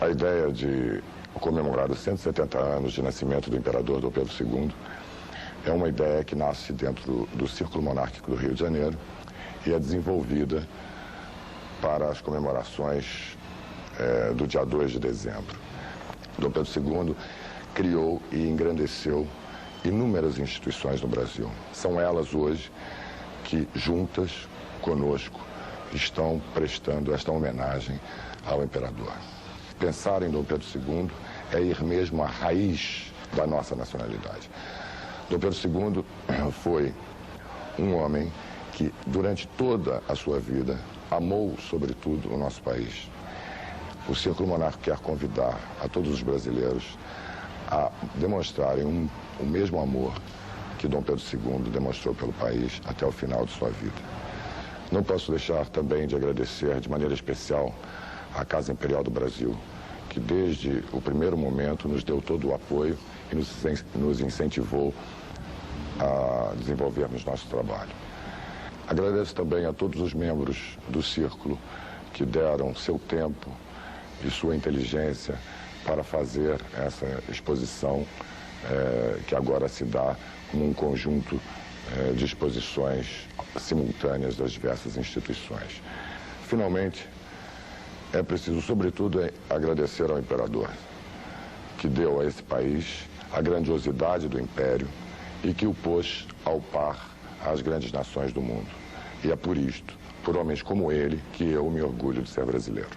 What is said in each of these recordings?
A ideia de comemorar os 170 anos de nascimento do imperador Dom Pedro II é uma ideia que nasce dentro do Círculo Monárquico do Rio de Janeiro e é desenvolvida para as comemorações do dia 2 de dezembro. Dom Pedro II criou e engrandeceu inúmeras instituições no Brasil. São elas hoje que, juntas conosco, estão prestando esta homenagem ao imperador. Pensar em Dom Pedro II é ir mesmo à raiz da nossa nacionalidade. Dom Pedro II foi um homem que, durante toda a sua vida, amou, sobretudo, o nosso país. O Círculo Monárquico quer convidar a todos os brasileiros a demonstrarem o mesmo amor que Dom Pedro II demonstrou pelo país até o final de sua vida. Não posso deixar também de agradecer de maneira especial à Casa Imperial do Brasil, que desde o primeiro momento nos deu todo o apoio e nos incentivou a desenvolvermos nosso trabalho. Agradeço também a todos os membros do Círculo que deram seu tempo e sua inteligência para fazer essa exposição que agora se dá como um conjunto de exposições simultâneas das diversas instituições. Finalmente, é preciso, sobretudo, agradecer ao imperador, que deu a esse país a grandiosidade do império e que o pôs ao par às grandes nações do mundo. E é por isto, por homens como ele, que eu me orgulho de ser brasileiro.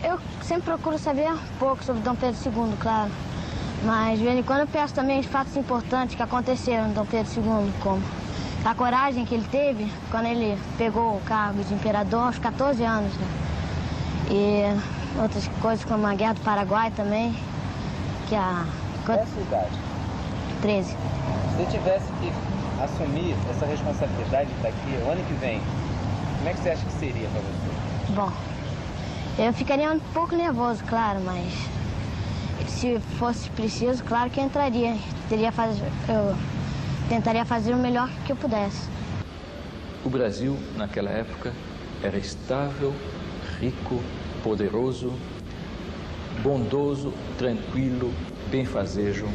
Eu sempre procuro saber um pouco sobre Dom Pedro II, claro. Mas de vez em quando eu peço também os fatos importantes que aconteceram em Dom Pedro II, como a coragem que ele teve quando ele pegou o cargo de imperador aos 14 anos, né? E outras coisas como a Guerra do Paraguai também, que a... Qual é a sua idade? 13. Se você tivesse que assumir essa responsabilidade daqui o ano que vem, como é que você acha que seria para você? Bom, eu ficaria um pouco nervoso, claro, mas se fosse preciso, claro que eu entraria. Eu tentaria fazer o melhor que eu pudesse. O Brasil, naquela época, era estável, rico, poderoso, bondoso, tranquilo, benfazejo,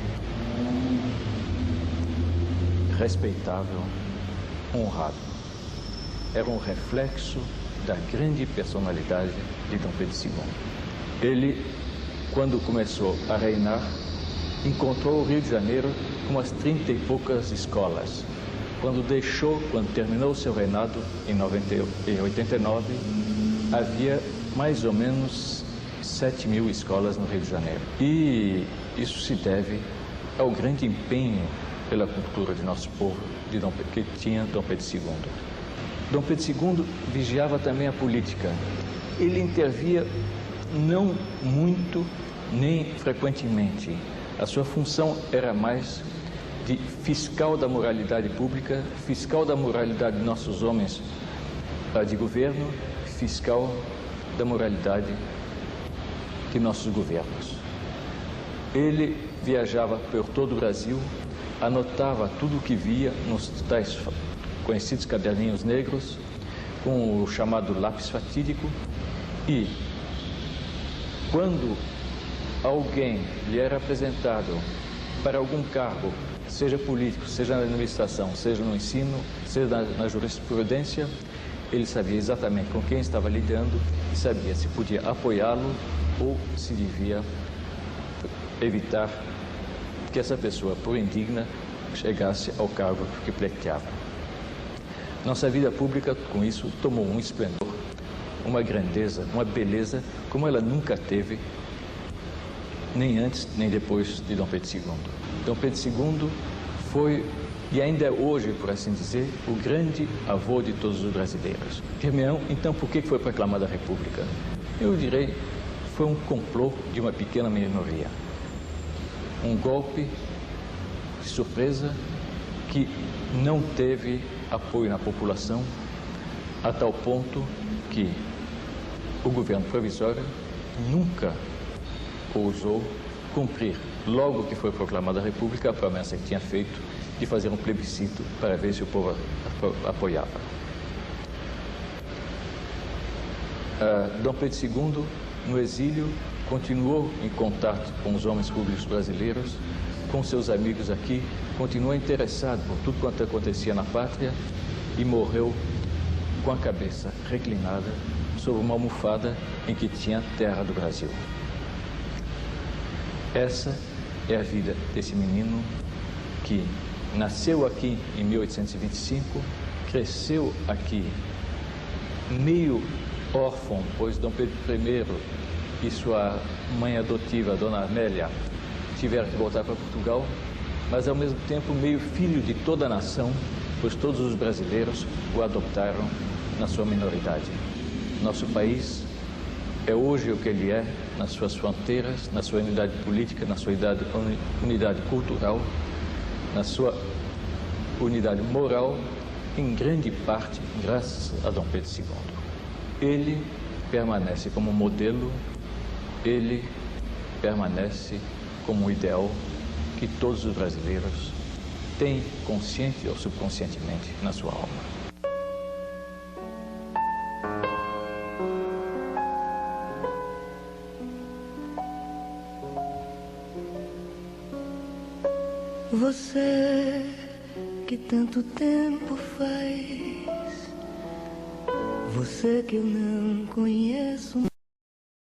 respeitável, honrado. Era um reflexo da grande personalidade de Dom Pedro II. Ele, quando começou a reinar, encontrou o Rio de Janeiro com umas 30 e poucas escolas. Quando terminou o seu reinado, em 89, havia mais ou menos 7.000 escolas no Rio de Janeiro. E isso se deve ao grande empenho pela cultura de nosso povo, que tinha Dom Pedro II. Dom Pedro II vigiava também a política. Ele intervia não muito nem frequentemente. A sua função era mais de fiscal da moralidade pública, fiscal da moralidade de nossos homens de governo, fiscal da moralidade de nossos governos. Ele viajava por todo o Brasil, anotava tudo o que via nos tais conhecidos caderninhos negros, com o chamado lápis fatídico, e quando alguém lhe era apresentado para algum cargo, seja político, seja na administração, seja no ensino, seja na jurisprudência, ele sabia exatamente com quem estava lidando e sabia se podia apoiá-lo ou se devia evitar que essa pessoa, por indigna, chegasse ao cargo que pleiteava. Nossa vida pública, com isso, tomou um esplendor, uma grandeza, uma beleza, como ela nunca teve, nem antes, nem depois de Dom Pedro II. Dom Pedro II foi, e ainda é hoje, por assim dizer, o grande avô de todos os brasileiros. Então, por que foi proclamada a República? Eu direi, foi um complô de uma pequena minoria. Um golpe de surpresa que não teve apoio na população, a tal ponto que o governo provisório nunca ousou cumprir, logo que foi proclamada a República, a promessa que tinha feito de fazer um plebiscito para ver se o povo apoiava. Dom Pedro II, no exílio, continuou em contato com os homens públicos brasileiros, com seus amigos aqui, continuou interessado por tudo quanto acontecia na pátria e morreu com a cabeça reclinada sobre uma almofada em que tinha a terra do Brasil. Essa é a vida desse menino que nasceu aqui em 1825, cresceu aqui meio órfão, pois Dom Pedro I e sua mãe adotiva, Dona Amélia, tiveram que voltar para Portugal, mas ao mesmo tempo meio filho de toda a nação, pois todos os brasileiros o adoptaram na sua minoridade. Nosso país é hoje o que ele é, nas suas fronteiras, na sua unidade política, na sua unidade cultural, na sua unidade moral, em grande parte graças a Dom Pedro II. Ele permanece como modelo, ele permanece como um ideal que todos os brasileiros têm, consciente ou subconscientemente, na sua alma. Você que tanto tempo faz, você que eu não conheço,